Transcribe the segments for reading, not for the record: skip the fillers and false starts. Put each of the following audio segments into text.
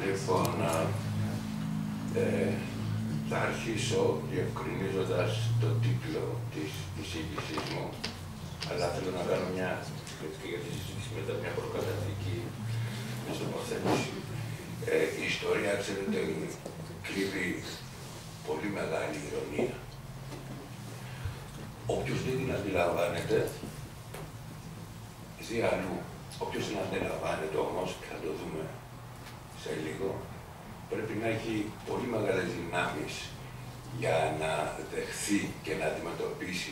Λοιπόν, θα αρχίσω διευκρινίζοντας το τίτλο της εισήγησής μου, αλλά θέλω να κάνω μια κριτική για τη συζήτηση μετά μια προκαταρκτική τοποθέτηση. Η ιστορία, ξέρετε, κρύβει πολύ μεγάλη ηρωνία. Όποιος δεν την αντιλαμβάνεται, ζει αλλού. Όποιος την αντιλαμβάνεται όμως, και θα το δούμε σε λίγο, πρέπει να έχει πολύ μεγάλες δυνάμεις για να δεχθεί και να αντιμετωπίσει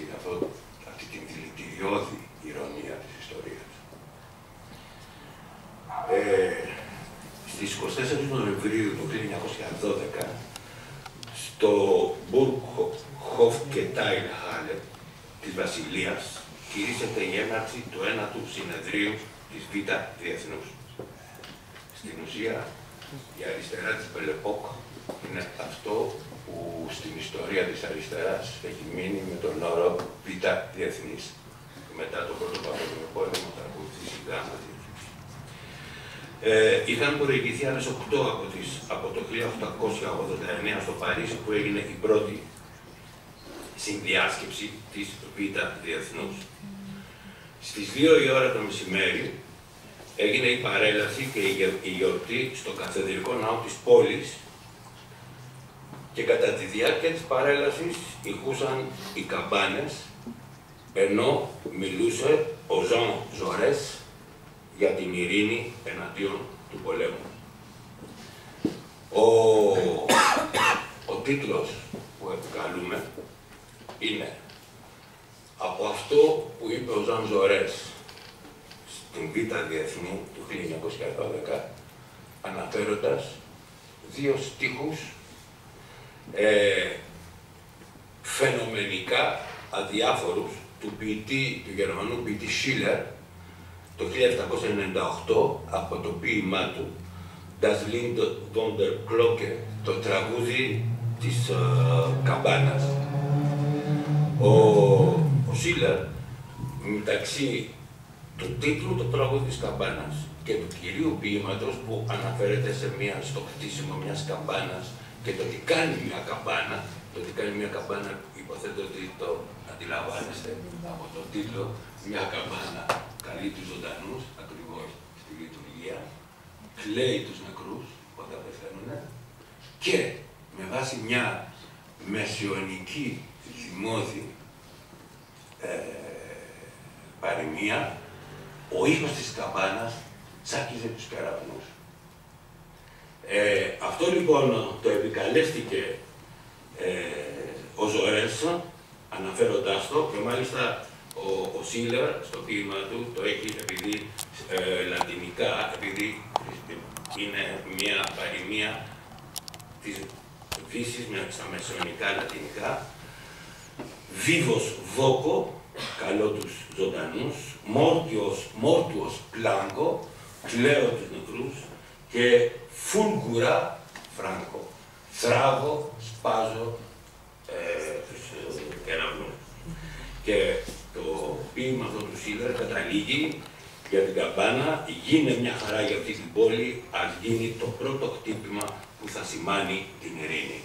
αυτή την δηλητηριώδη ηρωνία της ιστορίας. Στις 24 Νοεμβρίου του 1912, στο Burghof-Geteilte της Βασιλείας, κηρύσσεται η έναρξη του 9ου συνεδρίου της Β' Διεθνούς. Στην ουσία, η αριστερά της Μπελεπόκ είναι αυτό που στην ιστορία της αριστεράς έχει μείνει με τον όρο Β' Διεθνής. Μετά τον Πρώτο Παγκόσμιο Πόλεμο θα ακολουθήσει η Γ' Διεθνής. Είχαν προηγηθεί άλλες 8 από το 1889 στο Παρίσι, που έγινε η πρώτη συνδιάσκεψη της Β' Διεθνούς. Στις 2 η ώρα το μεσημέρι έγινε η παρέλαση και η γιορτή στο καθεδρικό ναό της πόλης, και κατά τη διάρκεια της παρέλασης ηχούσαν οι καμπάνες, ενώ μιλούσε ο Ζαν Ζορές για την ειρήνη εναντίον του πολέμου. Ο τίτλος που επικαλούμε είναι από αυτό που είπε ο Ζαν Ζορές στην Β' Διεθνή του 1912, αναφέροντας 2 στίχους φαινομενικά αδιάφορους του Γερμανού ποιητή Schiller το 1798, από το ποίημά του Das Lied von der Glocke, το τραγούδι της καμπάνας. Ο Schiller, μεταξύ του τίτλου «Το τραγούδι της καμπάνας» και του κυρίου ποίηματος, που αναφέρεται στο χτίσιμο μιας καμπάνας και το τι κάνει μια καμπάνα, υποθέτω ότι το αντιλαμβάνεστε από τον τίτλο, μια καμπάνα καλεί τους ζωντανούς, ακριβώς στη λειτουργία, κλαίει τους νεκρούς όταν πεθαίνουν, και με βάση μια μεσαιωνική δημόδη παροιμία, ο ήχος της καμπάνας τσάκιζε τους κεραυνούς. Αυτό λοιπόν το επικαλέστηκε ο Ζορές, αναφέροντάς το, και μάλιστα ο Schiller στο ποίημα του το έχει, επειδή λατινικά, επειδή είναι μια παροιμία της Δύσης στα μεσαιωνικά λατινικά, vivos voco, καλώ τους ζωντανούς, mortuos planco, κλαίω τους νεκρούς, και fulgura franco, θράβω, σπάζω τους κεραυνούς. Και το ποίημα αυτό του Schiller καταλήγει για την καμπάνα: γίνε μια χαρά για αυτή την πόλη, ας γίνει το πρώτο χτύπημα που θα σημάνει την ειρήνη.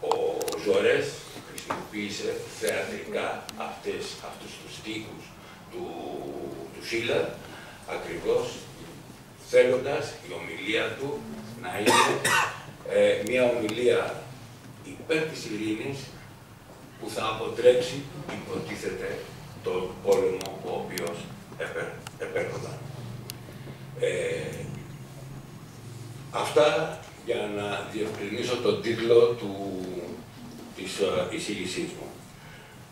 Ο Ζορές χρησιμοποίησε θεατρικά αυτούς τους στίχους του Schiller, ακριβώς θέλοντας η ομιλία του να είναι μια ομιλία υπέρ της ειρήνης, που θα αποτρέψει, υποτίθεται, τον πόλεμο ο οποίος επέρχονταν. Αυτά για να διευκρινίσω τον τίτλο της εισήγησής μου.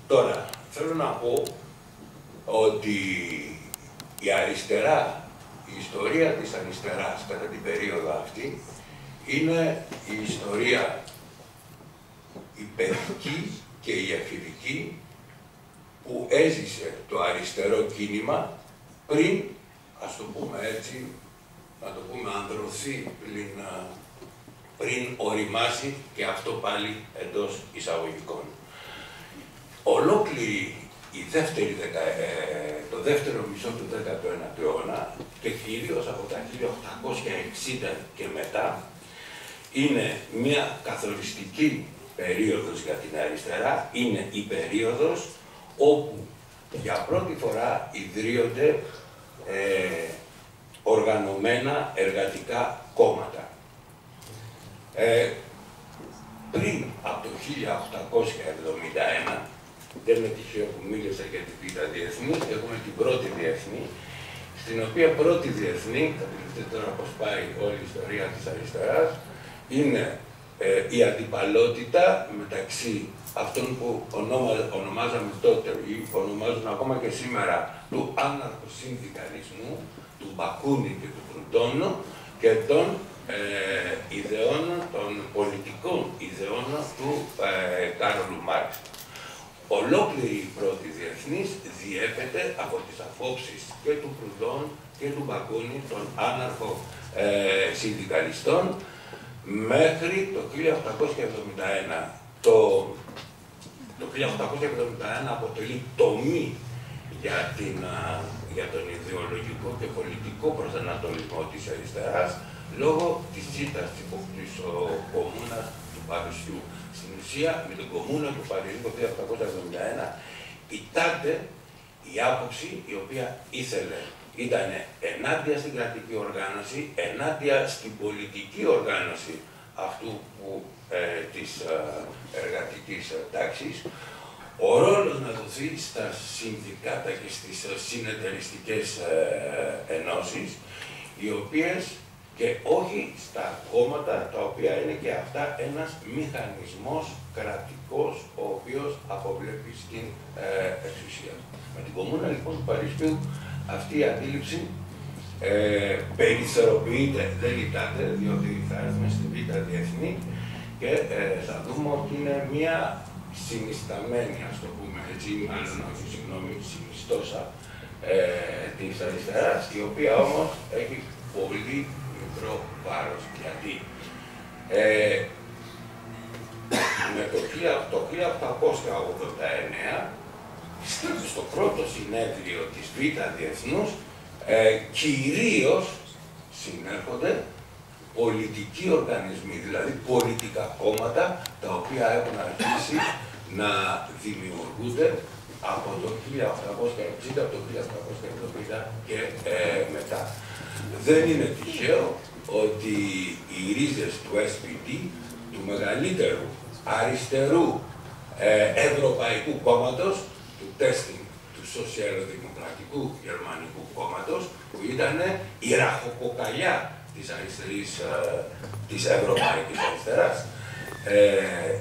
Τώρα, θέλω να πω ότι η αριστερά, η ιστορία της αριστεράς κατά την περίοδο αυτή, είναι η ιστορία η παιδική και η εφηβική που έζησε το αριστερό κίνημα πριν, ας το πούμε έτσι, να το πούμε, ανδρωθεί πριν οριμάσει και αυτό πάλι εντός εισαγωγικών. Ολόκληρη το δεύτερο μισό του 19ου αιώνα και κυρίως από τα 1860 και μετά είναι μια καθοριστική περίοδος για την αριστερά, είναι η περίοδος όπου για πρώτη φορά ιδρύονται οργανωμένα εργατικά κόμματα. Πριν από το 1871, δεν είναι τυχαίο που μίλησα για την Β' Διεθνή, έχουμε την Πρώτη Διεθνή, στην οποία Πρώτη Διεθνή, θα δείτε τώρα πώς πάει όλη η ιστορία της αριστεράς, είναι η αντιπαλότητα μεταξύ αυτών που ονομάζαμε τότε ή ονομάζουν ακόμα και σήμερα του άναρχο-συνδικαλισμού, του Μπακούνι και του Προυντώνου και των ιδεών, των πολιτικών ιδεών του Κάρολου Μάρξ. Ολόκληρη η Πρώτη Διεθνής διέπεται από τις απόψεις και του Προυντών και του Μπακούνι, των άναρχο-συνδικαλιστών, μέχρι το 1871. Το 1871 αποτελεί τομή για τον ιδεολογικό και πολιτικό προσανατολισμό της αριστεράς, λόγω της ήττας της Κομμούνας του Παρισιού. Στην ουσία, με την Κομμούνα του Παρισιού το 1871, ητάται η άποψη η οποία ήταν ενάντια στην κρατική οργάνωση, ενάντια στην πολιτική οργάνωση αυτού της εργατικής τάξης, ο ρόλος να δοθεί στα συνδικάτα και στις συνεταιριστικές ενώσεις, οι οποίες και όχι στα κόμματα, τα οποία είναι και αυτά ένας μηχανισμός κρατικός, ο οποίος αποβλέπει στην εξουσία. Με την Κομμούνα λοιπόν του Παρισιού αυτή η αντίληψη περιθωριοποιείται, δεν λιτάται, διότι θα έρθουμε στη Β' Διεθνή και θα δούμε ότι είναι μία συνισταμένη, ας το πούμε έτσι, μάλλον όχι, συγγνώμη, συνιστόσα της αριστεράς, η οποία όμως έχει πολύ μικρό βάρος. Γιατί με το 1889, στο πρώτο συνέδριο της Β' Διεθνούς, κυρίως συνέρχονται πολιτικοί οργανισμοί, δηλαδή πολιτικά κόμματα, τα οποία έχουν αρχίσει να δημιουργούνται από το 1860, από το 1870 και μετά. Δεν είναι τυχαίο ότι οι ρίζες του SPD, του μεγαλύτερου αριστερού ευρωπαϊκού κόμματος, του Testing, του Σοσιαλδημοκρατικού Γερμανικού κόμματος, που ήταν η ραχοκοκαλιά της ευρωπαϊκής αριστεράς,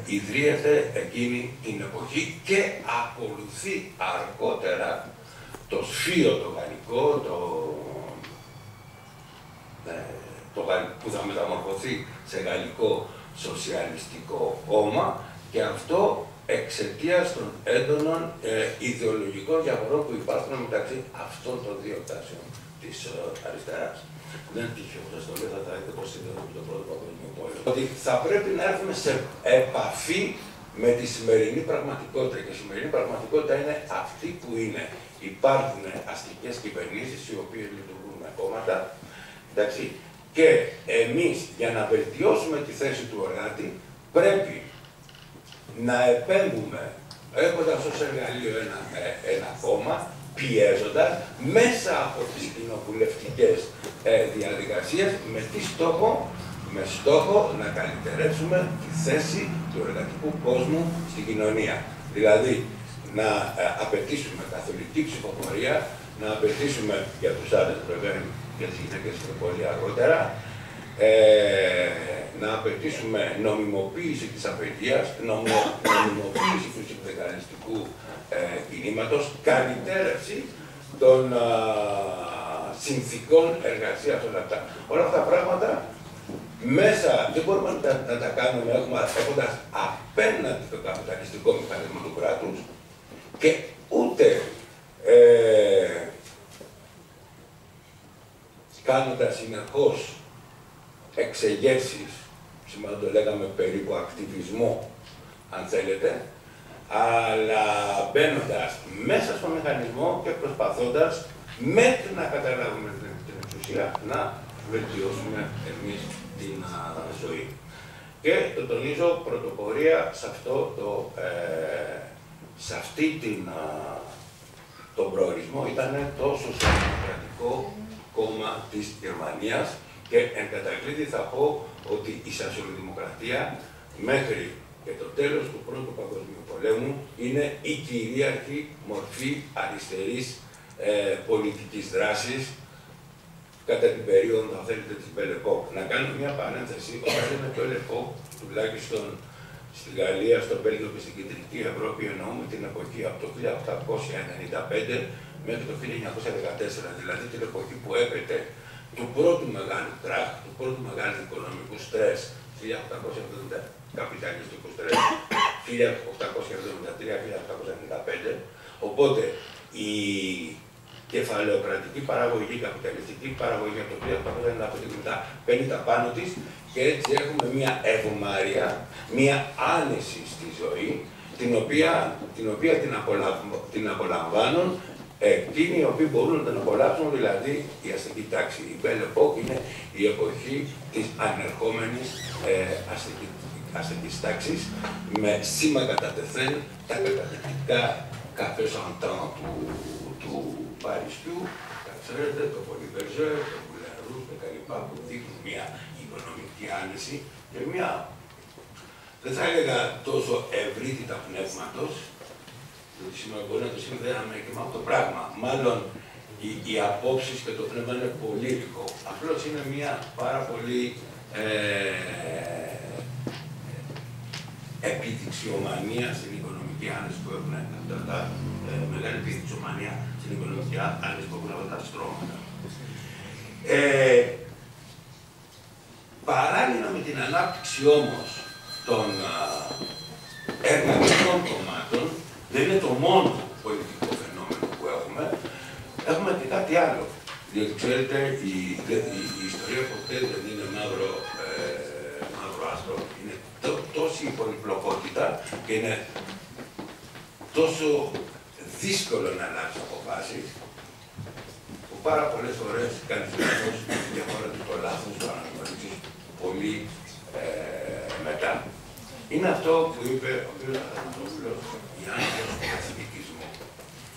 ιδρύεται εκείνη την εποχή και ακολουθεί αργότερα το ΣΦΙΟ το γαλλικό, που θα μεταμορφωθεί σε γαλλικό σοσιαλιστικό κόμμα, και αυτό εξαιτίας των έντονων ιδεολογικών διαφορών που υπάρχουν μεταξύ αυτών των δύο τάσεων της αριστεράς. Δεν είναι τυχαίο, σας το λέω, θα δείτε πώς ήταν το πρώτο παγκόσμιο πόλεμο. Ότι θα πρέπει να έρθουμε σε επαφή με τη σημερινή πραγματικότητα. Και η σημερινή πραγματικότητα είναι αυτή που είναι. Υπάρχουν αστικές κυβερνήσεις οι οποίες λειτουργούν με κόμματα. Εντάξει, και εμείς για να βελτιώσουμε τη θέση του εργάτη πρέπει να επέμβουμε έχοντας ως εργαλείο ένα κόμμα, πιέζοντας μέσα από τις κοινοβουλευτικές διαδικασίες με στόχο να καλυτερεύσουμε τη θέση του εργατικού κόσμου στην κοινωνία. Δηλαδή, να απαιτήσουμε καθολική ψηφοφορία, να απαιτήσουμε για τους άντρες βέβαια, για τις γυναίκες και πολύ αργότερα, να απαιτήσουμε νομιμοποίηση της απεργίας, νομιμοποίηση του συνδικαλιστικού κινήματος, καλυτέρευση των συνθηκών εργασίας, όλα αυτά. Όλα αυτά τα πράγματα μέσα δεν μπορούμε να τα κάνουμε έχοντας απέναντι το καπιταλιστικό μηχανισμό του κράτους και ούτε κάνοντας συνεχώς εξεγέρσεις, σήμερα το λέγαμε περίπου ακτιβισμό, αν θέλετε, αλλά μπαίνοντας μέσα στο μηχανισμό και προσπαθώντας μέχρι να καταλάβουμε την εξουσία να βελτιώσουμε εμείς την ζωή. Και το τονίζω, πρωτοπορία σε αυτή τον προορισμό ήταν το Σοσιαλδημοκρατικό Κόμμα της Γερμανίας και εν κατακλείδη θα πω ότι η σοσιαλδημοκρατία μέχρι και το τέλος του Πρώτου Παγκοσμίου Πολέμου είναι η κυρίαρχη μορφή αριστερής πολιτικής δράσης κατά την περίοδο, αν θέλετε, της Belle Époque. Να κάνω μια παρένθεση, όταν λέμε Belle Époque, τουλάχιστον στη Γαλλία, στο Βέλγιο και στην Κεντρική Ευρώπη, εννοούμε την εποχή από το 1895 μέχρι το 1914, δηλαδή την εποχή που έπεται του πρώτου μεγάλου κράχ, του πρώτου μεγάλου οικονομικού στρες, 1870, καπιταλιστικού στρες, 1873-1895. Οπότε η κεφαλαιοκρατική παραγωγή, η καπιταλιστική παραγωγή από το 1895 μετά παίρνει τα πάνω της και έτσι έχουμε μια ευμάρεια, μια άνεση στη ζωή, την οποία την απολαμβάνουν εκείνοι οι οποίοι μπορούν να την απολαύσουν, δηλαδή η αστική τάξη. Η Belle Époque είναι η εποχή της ανερχόμενης αστικής τάξης με σήμα κατά τεθέν τα καταπληκτικά καφέ Σαντάν του Παρισιού, ξέρετε, το Πολυβερζέ, το Μπουλερούς και τα λοιπά, που δείχνουν μια οικονομική άνεση και μια, δεν θα έλεγα τόσο ευρύτητα πνεύματος, διότι σήμερα μπορεί να το συνδέαμε και με αυτό το πράγμα. Μάλλον οι απόψεις και το πνεύμα είναι πολύ υλικό. Απλώς είναι μια πάρα πολύ επιδειξιομανία στην οικονομική άνεση που έχουν αυτά, μεγάλη επιδειξιομανία στην οικονομική άνεση που έχουν αυτά τα στρώματα. Παράλληλα με την ανάπτυξη όμως των εργατικών κομμάτων, δεν είναι το μόνο πολιτικό φαινόμενο που έχουμε και κάτι άλλο. Διότι ξέρετε, η ιστορία ποτέ δεν είναι μαύρο άστρο. Είναι τόση πολυπλοκότητα και είναι τόσο δύσκολο να αλλάξει αποφάσεις που πάρα πολλές φορές κάνεις λάθος και αφορά το λάθος το αναγνωρίσεις πολύ μετά. Είναι αυτό που είπε ο κ. Αθανασόπουλος για τον εθνικισμό.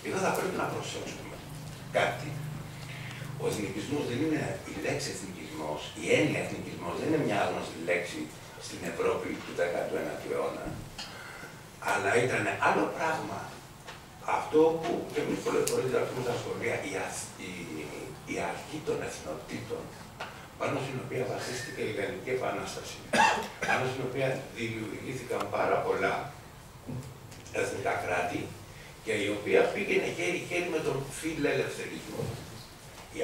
Εδώ θα πρέπει να προσέξουμε κάτι. Ο εθνικισμός δεν είναι η λέξη εθνικισμός, η έννοια εθνικισμός δεν είναι μια άγνωστη λέξη στην Ευρώπη του 19ου αιώνα, αλλά ήταν άλλο πράγμα. Αυτό που και εμείς πολλές φορές γράφουμε στα σχολεία, η αρχή των εθνοτήτων, πάνω στην οποία βασίστηκε η Γαλλική Επανάσταση, πάνω στην οποία δημιουργήθηκαν πάρα πολλά εθνικά κράτη και η οποία πήγαινε χέρι-χέρι με τον φιλελευθερισμό. Η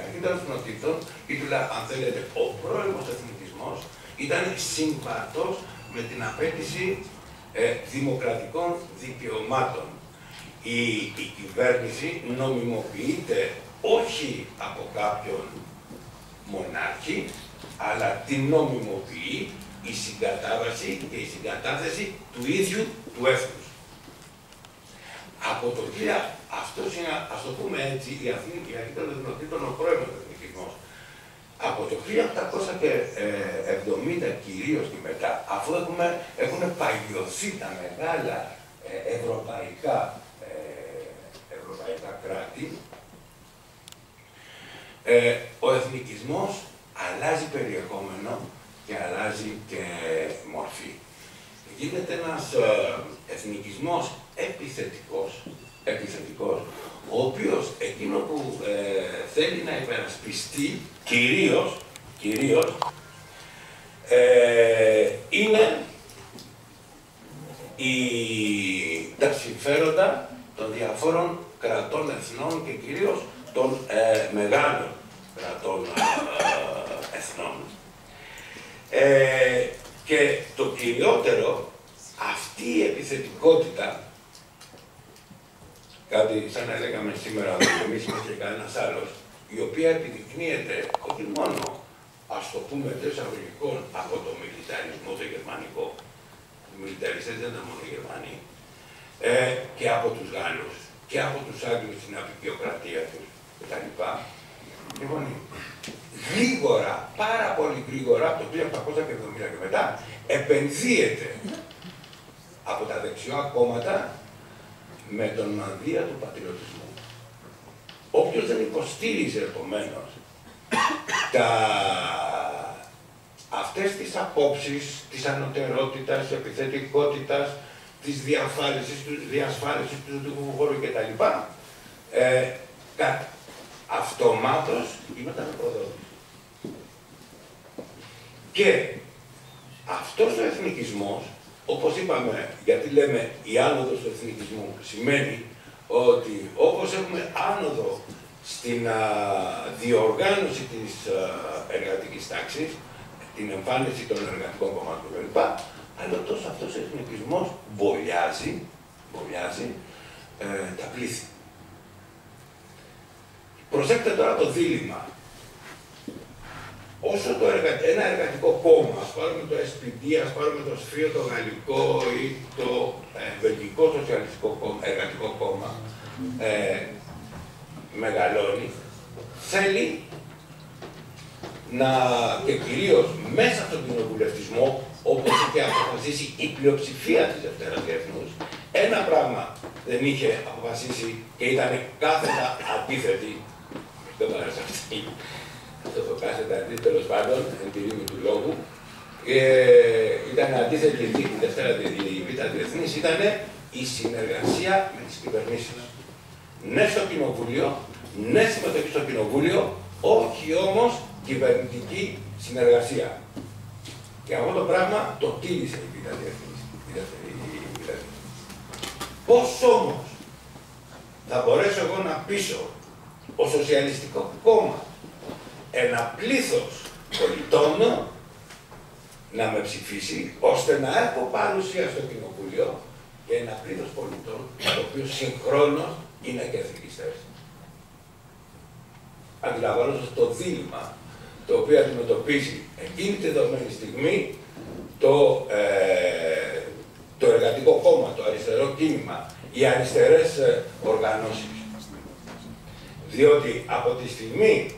αρχή των εθνοτήτων, ή τουλάχιστον αν θέλετε ο πρώιμος εθνικισμός, ήταν συμβατός με την απέτηση δημοκρατικών δικαιωμάτων. Η κυβέρνηση νομιμοποιείται όχι από κάποιον μονάρχη, αλλά την νομιμοποιεί η συγκατάβαση και η συγκατάθεση του ίδιου του έθνους. Από το 1000, αυτός είναι, ας το πούμε έτσι, η αρχή των εθνοτήτων, ο πρώιμος εθνικισμός. Από το 1870 κυρίως και μετά, αφού έχουν παγιωθεί τα μεγάλα ευρωπαϊκά κράτη, ο εθνικισμός αλλάζει περιεχόμενο και αλλάζει και μορφή. Γίνεται ένας εθνικισμός επιθετικός, ο οποίος εκείνο που θέλει να υπερασπιστεί κυρίως είναι τα συμφέροντα των διαφόρων κρατών εθνών και κυρίως των μεγάλων κρατών εθνών. Και το κυριότερο, αυτή η επιθετικότητα, κάτι σαν να λέγαμε σήμερα ότι εμείς είμαστε και κανένας άλλος, η οποία επιδεικνύεται όχι μόνο, ας το πούμε εντός εισαγωγικών, από το μιλιταρισμό το γερμανικό. Οι μιλιταριστές δεν ήταν μόνο οι Γερμανοί, και από τους Γάλλους και από τους Άγγλους στην απεικιοκρατία τους κτλ. Λοιπόν, γρήγορα, πάρα πολύ γρήγορα, από το 1870 και μετά, επενδύεται από τα δεξιά κόμματα με τον μανδύα του πατριωτισμού. Όποιος δεν υποστήριζε επομένως αυτές τις απόψεις της ανωτερότητας, της επιθετικότητας, της διασφάλισης του δικού χώρου κτλ. Αυτομάτως γινόταν προδότης. Και αυτός ο εθνικισμός, όπως είπαμε, γιατί λέμε η άνοδος του εθνικισμού, σημαίνει ότι όπως έχουμε άνοδο στην διοργάνωση της εργατικής τάξης, την εμφάνιση των εργατικών κομμάτων κλπ. Αλλά τόσο αυτός ο εθνικισμός βολιάζει τα πλήθη. Προσέξτε τώρα το δίλημμα. Όσο ένα εργατικό κόμμα, ας πάρουμε το SPD, ας πάρουμε το ΣΦΙΟ, το γαλλικό ή το βελγικό σοσιαλιστικό εργατικό κόμμα, μεγαλώνει, θέλει και κυρίως μέσα στον κοινοβουλευτισμό, όπως είχε αποφασίσει η πλειοψηφία της Δευτέρας Διεθνούς, ένα πράγμα δεν είχε αποφασίσει και ήταν κάθετα αντίθετη. Δεν μου άρεσε αυτή. Αυτό το κάθετα αντίθετη, τέλος πάντων, εν τη ρήμη του λόγου. Ήταν αντίθετη η Δευτέρα Διεθνής, ήταν η συνεργασία με τις κυβερνήσεις. Ναι στο κοινοβούλιο, ναι συμμετοχή στο κοινοβούλιο, όχι όμως κυβερνητική συνεργασία. Και αυτό το πράγμα το τήρησε η Β' Διεθνής. Πώς όμως θα μπορέσω εγώ να πείσω ο Σοσιαλιστικό Κόμμα ένα πλήθος πολιτών να με ψηφίσει, ώστε να έχω παρουσία στο κοινοβούλιο και ένα πλήθος πολιτών, το οποίο συγχρόνως είναι και εθνικιστές. Αντιλαμβάνοντας το δίλημμα το οποίο αντιμετωπίζει εκείνη τη δεδομένη στιγμή το εργατικό κόμμα, το αριστερό κίνημα, οι αριστερές οργανώσεις. Διότι από τη στιγμή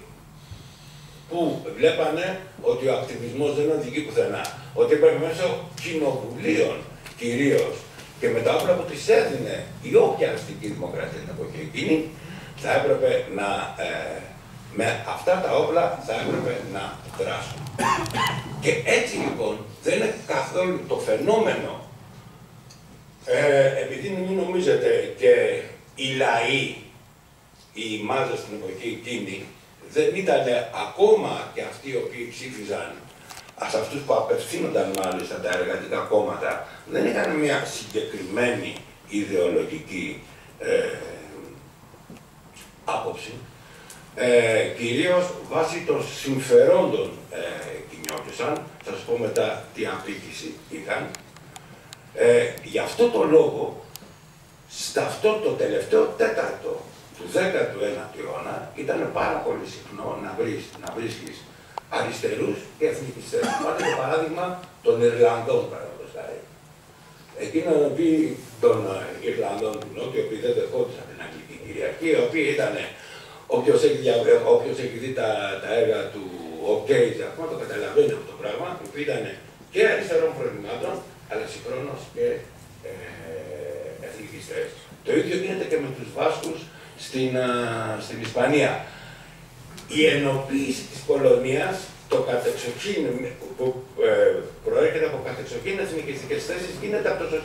που βλέπανε ότι ο ακτιβισμός δεν οδηγεί πουθενά, ότι έπρεπε μέσω κοινοβουλίων κυρίως και με τα όπλα που τις έδινε η όποια αστική δημοκρατία την εποχή εκείνη, θα έπρεπε να με αυτά τα όπλα θα έπρεπε να δράσουν. Και έτσι λοιπόν δεν είναι καθόλου το φαινόμενο, επειδή μην νομίζετε και οι λαοί, οι μάζες στην εποχή εκείνη, δεν ήταν ακόμα και αυτοί οι οποίοι ψήφιζαν, σε αυτούς που απευθύνονταν μάλιστα τα εργατικά κόμματα, δεν είχαν μια συγκεκριμένη ιδεολογική άποψη. Κυρίως βάσει των συμφερόντων κινιόντουσαν, θα σας πω μετά τι απίκηση είχαν. Γι' αυτό το λόγο, σε αυτό το τελευταίο τέταρτο του 19ου αιώνα, ήταν πάρα πολύ συχνό να βρίσκεις αριστερούς και εθνικιστές. Πάτε το παράδειγμα των Ιρλανδών, παραδείγματος χάρη. Εκείνων των Ιρλανδών του Νότου, οι οποίοι δεν δεχόντουσαν την Αγγλική Κυριαρχία, οι οποίοι ήταν, όποιος έχει δει τα έργα του O'Cage, ακόμα το καταλαβαίνει αυτό το πράγμα, οι οποίοι ήταν και αριστερών προβλημάτων, αλλά συγχρόνως και εθνικιστές. Το ίδιο γίνεται και με τους Βάσκους στην Ισπανία. Η ενοποίηση της Πολωνίας, το κατεξοχήν που προέρχεται από κατεξοχήν εθνικιστικές θέσεις, γίνεται από το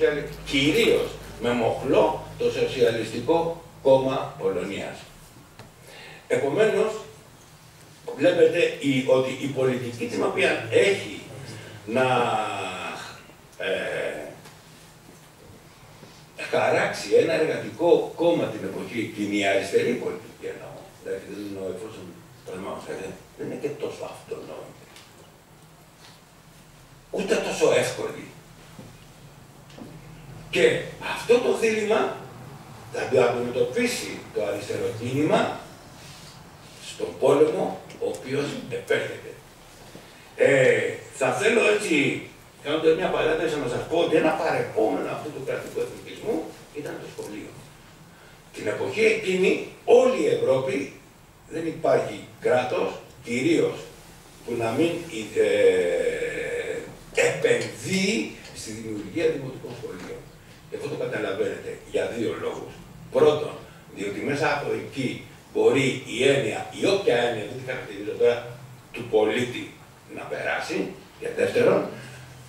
κυρίως με μοχλό το Σοσιαλιστικό Κόμμα Πολωνίας. Επομένως, βλέπετε ότι η πολιτική την οποία έχει να χαράξει ένα εργατικό κόμμα την εποχή εκείνη, η αριστερή πολιτική εννοώ, δηλαδή δεν εννοώ εφόσον δεν είναι και τόσο αυτονόητη, ούτε τόσο εύκολη. Και αυτό το δίλημμα θα το αντιμετωπίσει το αριστερό κίνημα στον πόλεμο ο οποίος επέρχεται. Θα θέλω έτσι, κάνοντας μια παράταση, να σας πω ότι ένα παρεπόμενο αυτού του κρατικού εθνικισμού ήταν το σχολείο. Την εποχή εκείνη, όλη η Ευρώπη, δεν υπάρχει κράτος, κυρίως, που να μην επενδύει στη δημιουργία δημοτικών σχολείων. Και αυτό το καταλαβαίνετε για δύο λόγους. Πρώτον, διότι μέσα από εκεί μπορεί η έννοια, η όποια έννοια, δεν τη χαρακτηρίζω τώρα, του πολίτη να περάσει. Και δεύτερον,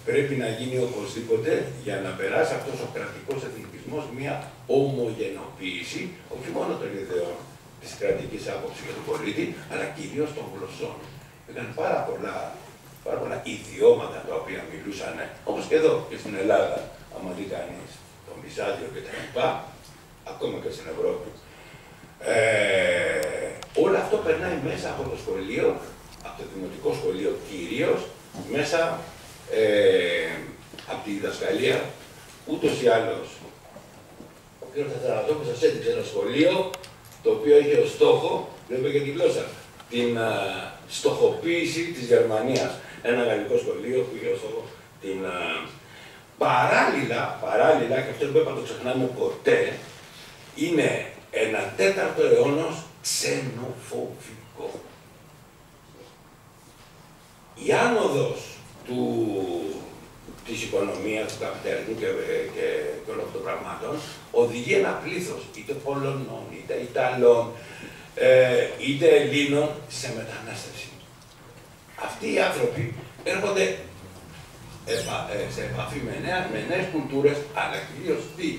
πρέπει να γίνει οπωσδήποτε για να περάσει αυτός ο κρατικός εθνικισμός μια ομογενοποίηση, όχι μόνο των ιδεών της κρατικής άποψης για τον πολίτη, αλλά κυρίως των γλωσσών. Ήταν πάρα πολλά ιδιώματα τα οποία μιλούσαν, όπως και εδώ και στην Ελλάδα, άμα δει κανείς το Μισάδιο και τα λοιπά, ακόμα και στην Ευρώπη. Όλο αυτό περνάει μέσα από το σχολείο, από το δημοτικό σχολείο κυρίως, μέσα από τη διδασκαλία, ούτως ή άλλως. Ο κ. Θανατόπουλος σας έδειξε ένα σχολείο, το οποίο είχε ως στόχο, βλέπω και τη γλώσσα, την στοχοποίηση της Γερμανίας. Ένα γαλλικό σχολείο που είχε ως στόχο την... Παράλληλα, και αυτό δεν πρέπει να το ξεχνάμε ποτέ, είναι ένα τέταρτο αιώνος ξενοφοβικό. Η άνοδος της οικονομίας, του καπιταλισμού και όλων αυτών των πραγμάτων οδηγεί ένα πλήθος είτε Πολωνών, είτε Ιταλών, είτε Ελλήνων σε μετανάστευση. Αυτοί οι άνθρωποι έρχονται σε επαφή με νέες κουλτούρες, αλλά κυρίως τι,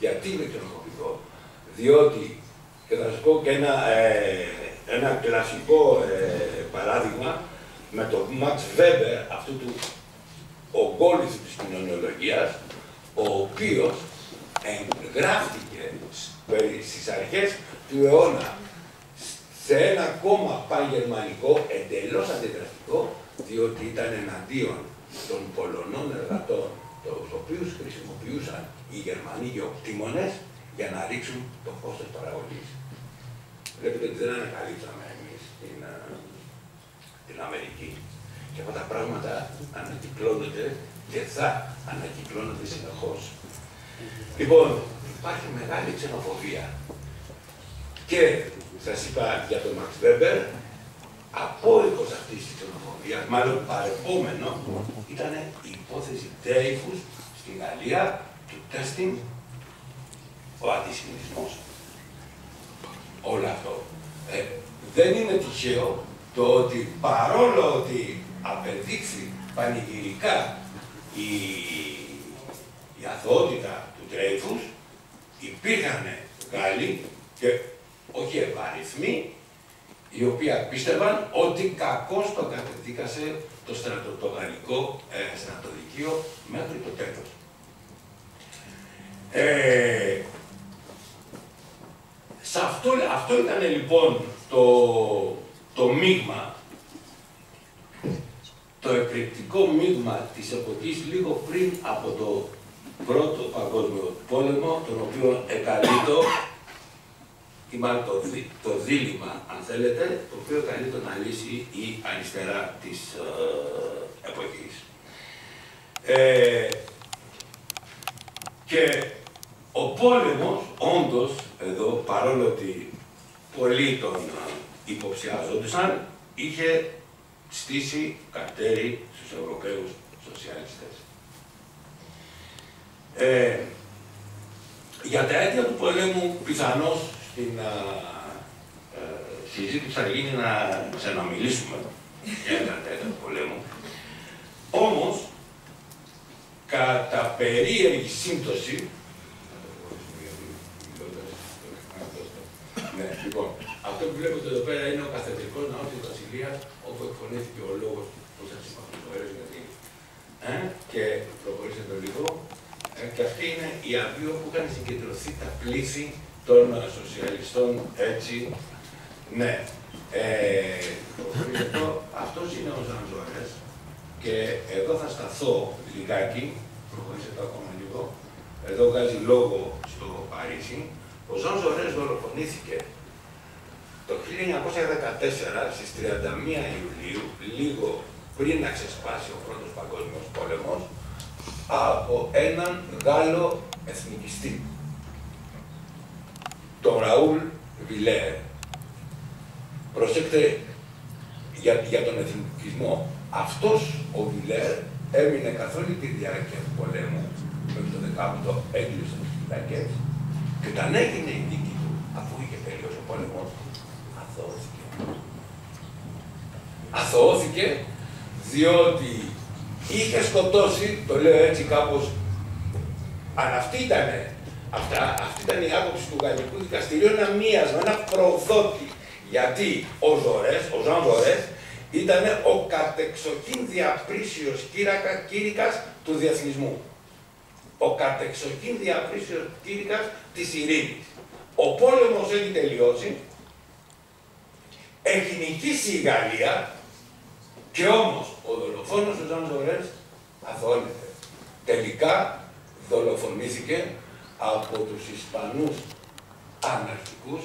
γιατί είναι ξενοφοβικό. Διότι, και θα σας πω και ένα κλασικό παράδειγμα, με τον Μαξ Βέμπερ, αυτού του ογκόληθου της κοινωνιολογίας, ο οποίος εγγράφτηκε στις αρχές του αιώνα σε ένα κόμμα πανγερμανικό, εντελώς αντιδραστικό, διότι ήταν εναντίον των Πολωνών εργατών, τους οποίους χρησιμοποιούσαν οι Γερμανοί γεωκτήμονες για να ρίξουν το κόστος παραγωγής. Βλέπετε ότι δεν ανακαλύψαμε εμείς την Αμερική. Και αυτά τα πράγματα ανακυκλώνονται και θα ανακυκλώνονται συνεχώς. Λοιπόν, υπάρχει μεγάλη ξενοφοβία. Και σας είπα για τον Μαξ Βέμπερ, απόϊχος αυτής της ξενοφοβίας, μάλλον παρεπόμενο, ήταν η υπόθεση Dreyfus στην Γαλλία, του τέστινγκ, ο αντισημιτισμός. Όλο αυτό. Δεν είναι τυχαίο το ότι παρόλο ότι απεδείχθη πανηγυρικά η αθωότητα του Dreyfus, υπήρχαν Γάλλοι και όχι ευαριθμοί, οι οποίοι πίστευαν ότι κακώς το κατεδίκασε το γαλλικό στρατοδικείο μέχρι το τέλος. Αυτό ήταν λοιπόν το μείγμα, το εκρηκτικό μείγμα της εποχής λίγο πριν από το Πρώτο Παγκόσμιο Πόλεμο, τον οποίο εκαλείτο, ή μάλλον το δίλημμα, αν θέλετε, το οποίο καλείτο να λύσει η αριστερά της εποχής. Και ο πόλεμος, όντως, εδώ, παρόλο ότι πολλοί τον υποψιάζονταν, είχε στήσει καρτέρι στους Ευρωπαίους σοσιαλιστές. Για τα αίτια του πολέμου, πιθανώς στην συζήτηση θα γίνει να ξαναμιλήσουμε για τα αίτια του πολέμου. Όμως, κατά περίεργη σύμπτωση, ναι, λοιπόν, αυτό που βλέπετε εδώ πέρα είναι ο καθεδρικός ναός της Βασιλείας, όπου εκφωνήθηκε ο λόγος που σας είπα πριν, γιατί και προχωρήσετε λίγο. Και αυτή είναι η αυλή όπου είχαν συγκεντρωθεί τα πλήθη των σοσιαλιστών, έτσι, ναι. Αυτός είναι ο Ζαν Ζορές και εδώ θα σταθώ λιγάκι, προχωρήσετε ακόμα λίγο. Εδώ βγάζει λόγο στο Παρίσι. Ο Ζαν Ζορές δολοφονήθηκε το 1921 1914, στις 31 Ιουλίου, λίγο πριν να ξεσπάσει ο Πρώτος Παγκόσμιος Πόλεμος, από έναν Γάλλο εθνικιστή, τον Ραούλ Βιλέρ. Προσέξτε για τον εθνικισμό. Αυτός ο Βιλέρ έμεινε καθ' όλη τη διάρκεια του πολέμου, μέχρι το 18 έκλεισε τις φυλακές, και όταν έγινε η δίκη του, αφού είχε τελειώσει ο πόλεμος, αθωώθηκε. Αθωώθηκε διότι είχε σκοτώσει, το λέω έτσι κάπως, αλλά αυτή ήταν η άποψη του γαλλικού δικαστηρίου, ένα μίασμα, ένα προδότη. Γιατί ο Ζαν Ζορές ήταν ο κατεξοχήν διαπρίσιος κήρυκας του διεθνισμού. Ο κατεξοχήν διαπρίσιος κήρυκας της ειρήνης. Ο πόλεμος έχει τελειώσει, έχει νικήσει η Γαλλία, και όμως ο δολοφόνος του Ζαν Ζορές αθωώνεται. Τελικά δολοφονήθηκε από τους Ισπανούς αναρχικούς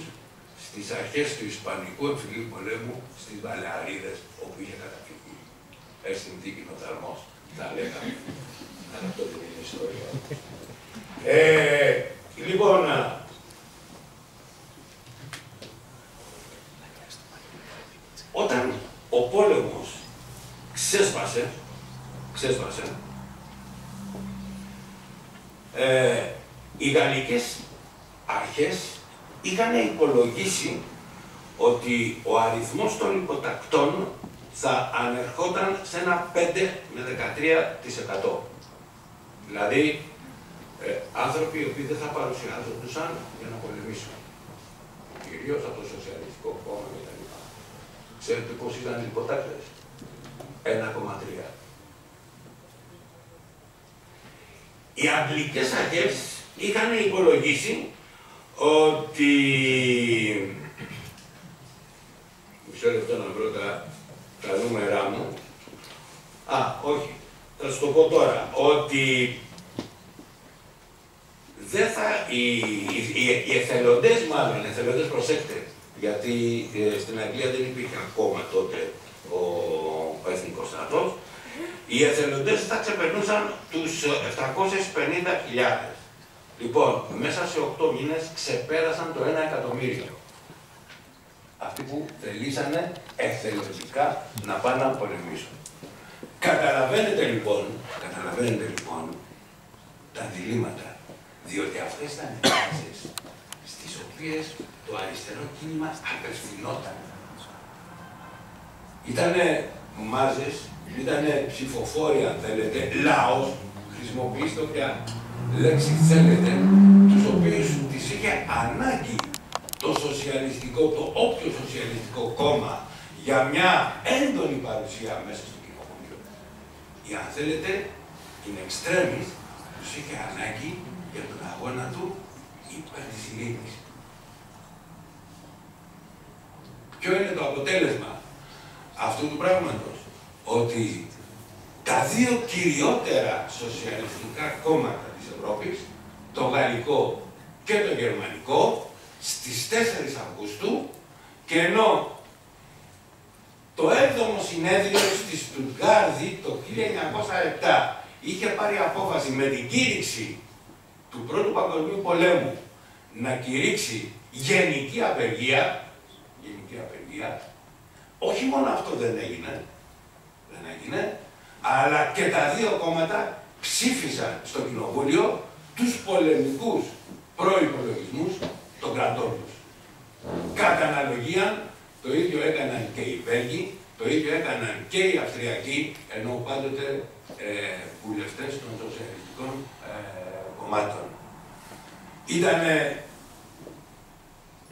στις αρχές του Ισπανικού εμφυλίου πολέμου στις Βαλεαρίδες, όπου είχε καταφύγει. Στην δίκη Νοταρμός, τα λέγαμε. Αλλά αυτό δεν είναι ιστορία. Λοιπόν, όταν ο πόλεμος ξέσπασε, οι γαλλικές αρχές είχαν υπολογίσει ότι ο αριθμός των υποτακτών θα ανερχόταν σε ένα 5 με 13%. Δηλαδή, άνθρωποι οι οποίοι δεν θα παρουσιάζονταν για να πολεμήσουν. Κυρίως από το Σοσιαλιστικό Κόμμα κτλ. Ξέρετε πώς ήταν οι υποτάκτες? 1,3. Οι αγγλικές αρχές είχαν υπολογίσει ότι... Μισό λεπτό να βρω τα νούμερά μου. Όχι. Θα σου το πω τώρα. Ότι δεν θα... Οι εθελοντές μάλλον, οι εθελοντές προσέξτε, γιατί στην Αγγλία δεν υπήρχε ακόμα τότε ο Εθνικός Στρατός, οι εθελοντές θα ξεπερνούσαν τους 750.000. Λοιπόν, μέσα σε 8 μήνες ξεπέρασαν το 1 εκατομμύριο. Αυτοί που θελήσανε εθελοντικά να πάνε να πολεμήσουν. Καταλαβαίνετε λοιπόν τα διλήμματα, διότι αυτές ήταν οι φάσεις στις οποίες το αριστερό κίνημα απευθυνόταν. Ήτανε μάζες, ήτανε ψηφοφόροι αν θέλετε, λαός, χρησιμοποιήστε όποια λέξη θέλετε, τους οποίους τις είχε ανάγκη το σοσιαλιστικό, το όποιο σοσιαλιστικό κόμμα για μια έντονη παρουσία μέσα στο κοινοβούλιο. Ή αν θέλετε, in extremis, τους είχε ανάγκη για τον αγώνα του υπέρ της ειρήνης. Ποιο είναι το αποτέλεσμα αυτού του πράγματος? Ότι τα δύο κυριότερα σοσιαλιστικά κόμματα της Ευρώπης, το γαλλικό και το γερμανικό, στις 4 Αυγούστου, και ενώ το 7ο συνέδριο στη Στουτγκάρδη το 1907 είχε πάρει απόφαση με την κήρυξη του Πρώτου Παγκοσμίου Πολέμου να κηρύξει γενική απεργία, όχι μόνο αυτό δεν έγινε, αλλά και τα δύο κόμματα ψήφισαν στο κοινοβούλιο τους πολεμικούς προϋπολογισμούς των κρατών τους. Κατά αναλογία, το ίδιο έκαναν και οι Βέλγοι, το ίδιο έκαναν και οι Αυστριακοί, ενώ πάντοτε βουλευτές των σοσιαλιστικών κομμάτων. Ήτανε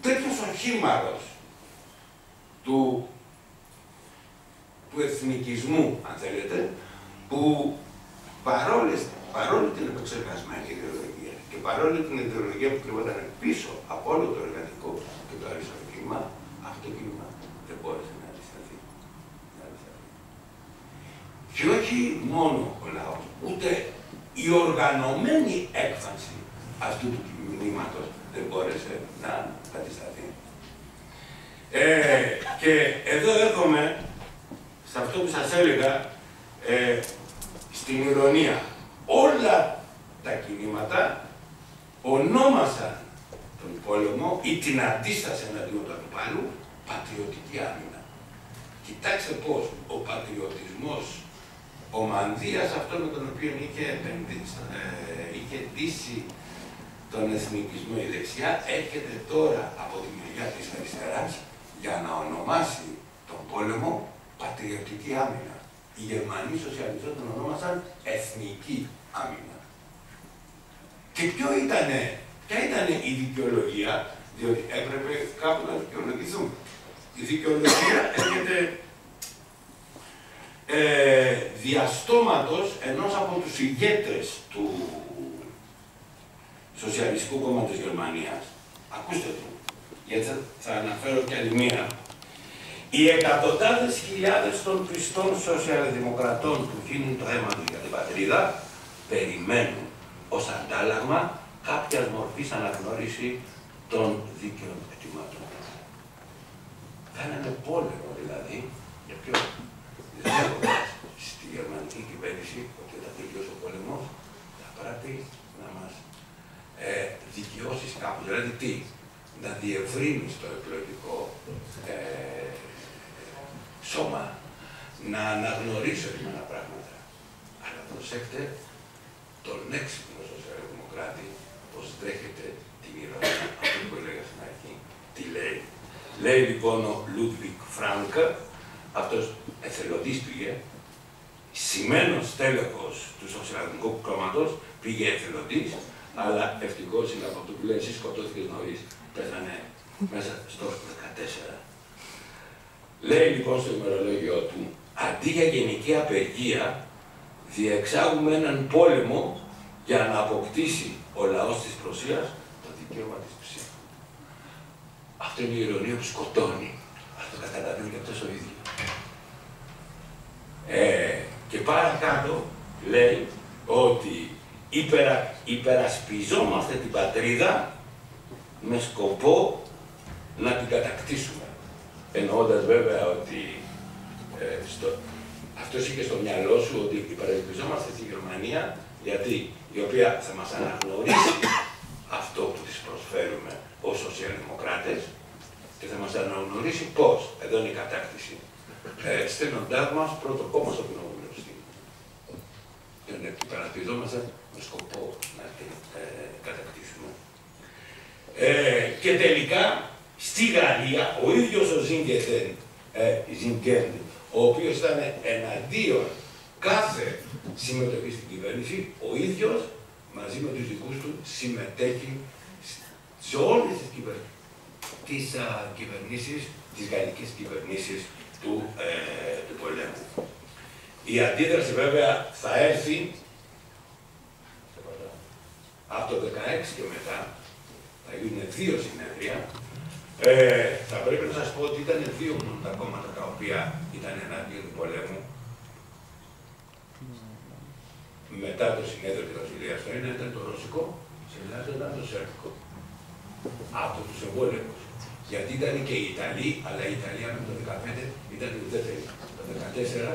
τέτοιος ο χήμαρος του εθνικισμού, αν θέλετε, που παρόλη την επεξεργασμένη ιδεολογία και παρόλη την ιδεολογία που κρυβόταν πίσω από όλο το εργατικό και το αριστερό κίνημα, αυτό το κίνημα δεν μπόρεσε να αντισταθεί. Και όχι μόνο ο λαός, ούτε η οργανωμένη έκφανση αυτού του κινήματος δεν μπόρεσε να αντισταθεί. Και εδώ έρχομαι σε αυτό που σας έλεγα, στην ηρωνία. Όλα τα κινήματα ονόμασαν τον πόλεμο ή την αντίσταση εναντίον του αντιπάλου πατριωτική άμυνα. Κοιτάξτε πώς ο πατριωτισμός, ο μανδύας αυτό με τον οποίο είχε ντύσει τον εθνικισμό η δεξιά, έρχεται τώρα από τη μεριά της αριστεράς για να ονομάσει τον πόλεμο πατριωτική άμυνα. Οι Γερμανοί σοσιαλιστές τον ονόμασαν εθνική άμυνα. Και ποια ήταν η δικαιολογία, διότι έπρεπε κάπου να δικαιολογηθούν. Η δικαιολογία έρχεται διαστόματος ενός από τους ηγέτες του Σοσιαλιστικού Κόμματος Γερμανίας. Ακούστε το, γιατί θα αναφέρω κι άλλη μία. Οι εκατοντάδες χιλιάδες των πιστών σοσιαλδημοκρατών που χύνουν το αίμα τους για την πατρίδα περιμένουν ως αντάλλαγμα κάποιας μορφής αναγνώριση των δίκαιων αιτημάτων. Κάνανε πόλεμο δηλαδή, για ποιο? Λέγοντας στη γερμανική κυβέρνηση ότι όταν τελειώσει ο πόλεμος θα πρέπει να μας δικαιώσεις κάπου. Δηλαδή τι? Να διευρύνεις το εκλογικό σώμα, να αναγνωρίσει ορισμένα πράγματα. Αλλά προσέξτε τον έξυπνο σοσιαλδημοκράτη πως δέχεται την ηρωνία. Αυτό που έλεγα στην αρχή. Τι λέει? Λέει λοιπόν ο Λούντβικ Φράνκα, αυτός εθελοντής πήγε, σημαίνος τέλεχος του Σοσιαλδημικού Κόμματος, πήγε εθελοντής, αλλά ευτυχώς είναι από αυτό που λέει, εσύ σκοτώθηκες νωρίς, πέθανε μέσα στο 14. Λέει λοιπόν στο ημερολόγιο του, αντί για γενική απεργία, διεξάγουμε έναν πόλεμο για να αποκτήσει ο λαός της Πρωσίας το δικαίωμα της ψήφου. Αυτό είναι η ηρωνία που σκοτώνει. Αυτό το καταλαβαίνει και αυτός ο ίδιος. Και παρακάτω λέει ότι υπερασπιζόμαστε την πατρίδα με σκοπό να την κατακτήσουμε. Εννοώντας βέβαια ότι αυτός είχε στο μυαλό σου ότι υπερασπιζόμαστε τη Γερμανία, γιατί η οποία θα μας αναγνωρίσει αυτό που της προσφέρουμε ως σοσιαλδημοκράτες και θα μας αναγνωρίσει πώς. Εδώ είναι η κατάκτηση. Στέλνοντάς μας πρώτο κόμμα στο κοινοβούλιο. Και υπερασπιζόμαστε με σκοπό να την κατακτήσουμε. Και τελικά στη Γαλλία ο ίδιος ο Ζιγκέρν, ο οποίος ήταν εναντίον κάθε συμμετοχή στην κυβέρνηση, ο ίδιος μαζί με τους δικούς του συμμετέχει σε όλες τις κυβερνήσεις, τις γαλλικές κυβερνήσεις του πολέμου. Η αντίδραση βέβαια θα έρθει από το 16 και μετά, θα γίνουν 2 συνέδρια. Θα πρέπει να σας πω ότι ήταν 2 μόνο τα κόμματα τα οποία ήταν εναντίον του πολέμου. Μετά το συνέδριο της Βασιλείας, το ένα ήταν το ρωσικό, σε Ελλάδα ήταν το σέρβικο. Από τους εμβόλεμους. Γιατί ήταν και οι Ιταλοί, αλλά η Ιταλία με το 2015 ήταν η ουδέτερη. Το 2014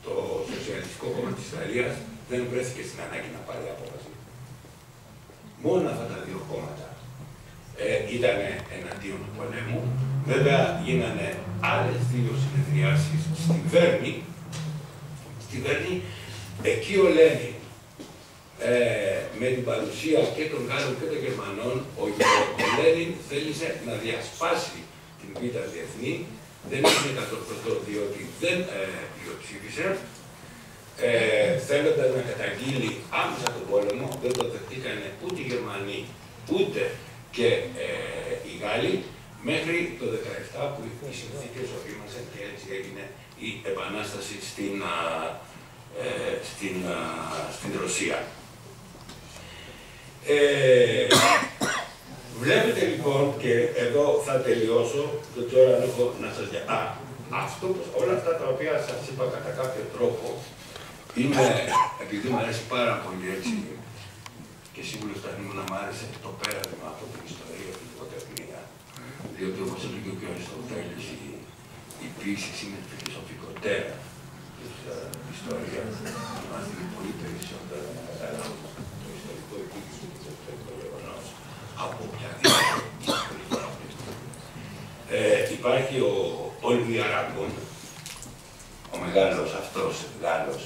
το Σοσιαλιστικό Κόμμα της Ιταλίας δεν βρέθηκε στην ανάγκη να πάρει απόφαση. Μόνο αυτά τα 2 κόμματα ήταν εναντίον του πολέμου. Βέβαια γίνανε άλλες 2 συνεδριάσεις στη Βέρνη. Στη Βέρνη, εκεί ο Λένιν με την παρουσία και των Γάλλων και των Γερμανών, ο Λένιν θέλησε να διασπάσει την Β' Διεθνή. Δεν είναι κατορθωτό διότι δεν πλειοψήφισε. Θέλοντας να καταγγείλει άμεσα τον πόλεμο, δεν το δεχτήκανε ούτε οι Γερμανοί ούτε και οι Γάλλοι, μέχρι το 17 που οι συνθήκες ορίμασαν και έτσι έγινε η επανάσταση στην Ρωσία. Βλέπετε λοιπόν, και εδώ θα τελειώσω, δεν ξέρω αν έχω να σας όλα αυτά τα οποία σας είπα κατά κάποιο τρόπο, είναι, επειδή μου αρέσει πάρα πολύ έτσι, και σίγουρα όταν ήμουν να μου άρεσε το πέρασμα από την ιστορία, την λογοτεχνία, διότι όπως έλεγε και ο Αριστοτέλης, η ποίηση είναι φιλοσοφικότερα της ιστορίας, μας δίνει πολύ περισσότερα να καταλάβουμε το ιστορικό επίκεντρο και το ιστορικό γεγονός από οποιαδήποτε ιστορική αυτή. Υπάρχει ο Όλβι Αραγκόν, ο μεγάλος αυτός Γάλλος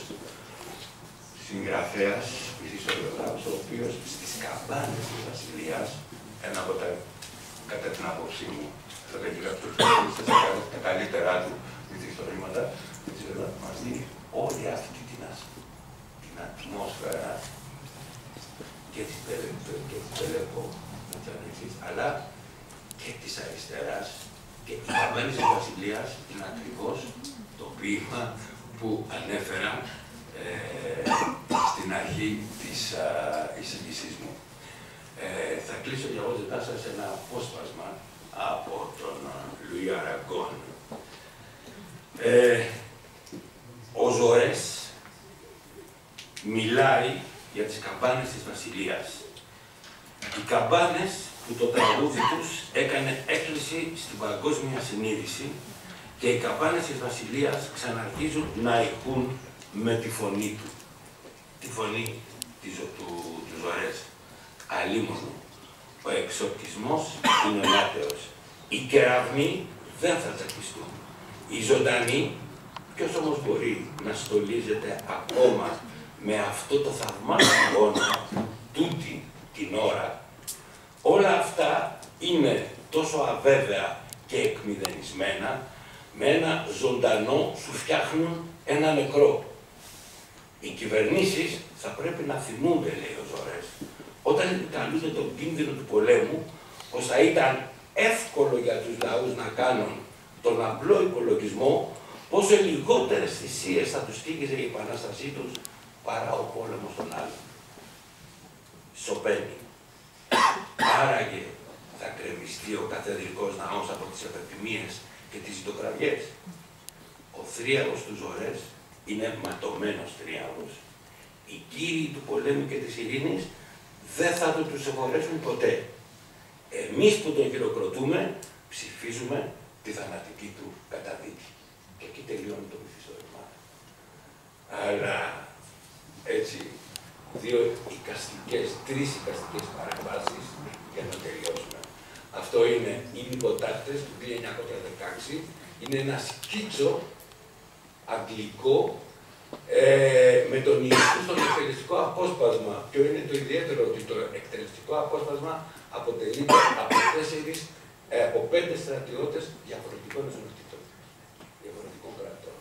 συγγραφέας, ιστοριογράφος, ο οποίος στις καμπάνες της Βασιλείας, ένα από τα, κατά την άποψή μου, θα λέγει κάποιος τα καλύτερά του μυθιστορήματα, μας δίνει όλη αυτή την ατμόσφαιρα και της Πελεπό, αλλά και της αριστεράς. Και οι καμπάνες της Βασιλείας είναι ακριβώς το ποίημα που ανέφερα στην αρχή της εισηγήσής μου. Θα κλείσω διαβάζοντάς σας ένα απόσπασμα από τον Λουί Αραγκόν. Ο Ζορές μιλάει για τις καμπάνες της Βασιλείας. Οι καμπάνες που το τραγούδι τους έκανε έκκληση στην παγκόσμια συνείδηση και οι καμπάνες της Βασιλείας ξαναρχίζουν να ηχούν με τη φωνή του. Τη φωνή του Ζορές. Αλίμονο. Ο εξορκισμός είναι ελάττεος. Οι κεραυνοί δεν θα τσακιστούν. Οι ζωντανοί, ποιος όμως μπορεί να στολίζεται ακόμα με αυτό το θαυμάσιο όνομα τούτη την ώρα. Όλα αυτά είναι τόσο αβέβαια και εκμηδενισμένα, με ένα ζωντανό σου φτιάχνουν ένα νεκρό. Οι κυβερνήσεις θα πρέπει να θυμούνται, λέει ο Ζορές, όταν επικαλούνται τον κίνδυνο του πολέμου, πως θα ήταν εύκολο για τους λαούς να κάνουν τον απλό υπολογισμό, πόσο λιγότερες θυσίες θα τους στήγιζε η επανάστασή τους παρά ο πόλεμος των άλλων. Σωπαίνει. Άραγε θα κρεμιστεί ο καθεδρικός ναός από τις επεπιμίες και τις ζητοκραυγές. Ο θρίαβος του Ζορές είναι ματωμένος θρίαβος. Οι κύριοι του πολέμου και της ειρήνης δεν θα τους συγχωρέσουν ποτέ. Εμείς που τον χειροκροτούμε, ψηφίζουμε τη θανατική του καταδίκη. Και εκεί τελειώνει το μυθιστόρημα. Αλλά έτσι, τρεις εικαστικές παρεμβάσεις για να τελειώσουμε. Αυτό είναι οι Λιποτάκτες του 1916. Είναι ένα σκίτσο αγγλικό με τον Ιησού στον εκτελεστικό απόσπασμα. Ποιο είναι το ιδιαίτερο, ότι το εκτελεστικό απόσπασμα αποτελείται από 5 στρατιώτες διαφορετικών εθνοτήτων, διαφορετικών κρατών.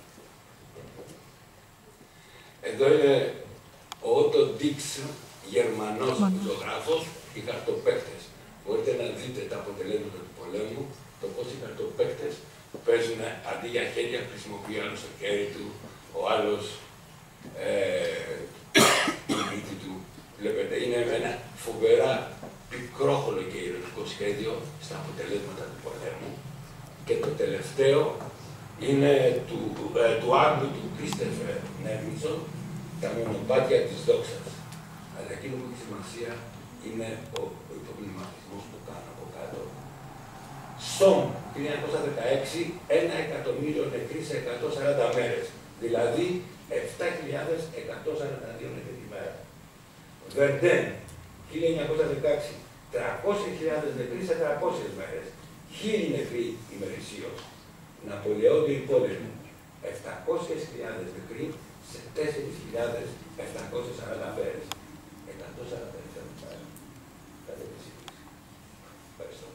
Εδώ είναι ο Ότο Ντίξ, Γερμανός ζωγράφος, οι χαρτοπαίκτες. Μπορείτε να δείτε τα αποτελέσματα του πολέμου, το πώς οι χαρτοπαίκτες παίζουν αντί για χέρια, χρησιμοποιεί άλλο το χέρι του, ο άλλος η μύτη του. Βλέπετε, είναι ένα φοβερά πικρόχολο και ηρωνικό σχέδιο στα αποτελέσματα του πολέμου. Και το τελευταίο είναι του Άγγλου του Κρίστεφερ Νέβινσον, τα μονοπάτια της δόξας. Αλλά εκείνο που έχει σημασία είναι ο υποπνευματισμός που κάνω από κάτω. Σομ, 1916, 1.000.000 νεκροί σε 140 μέρες. Δηλαδή 7.142 νεκροί τη μέρα. Βερντέν, 1916, 300.000 νεκροί σε 300 μέρες. 1.000 νεκροί ημερησίως. Ναπολεόντιοι πόλεμοι, 700.000 νεκροί σε 4.740 μέρες. 140 μέρες. Ευχαριστώ.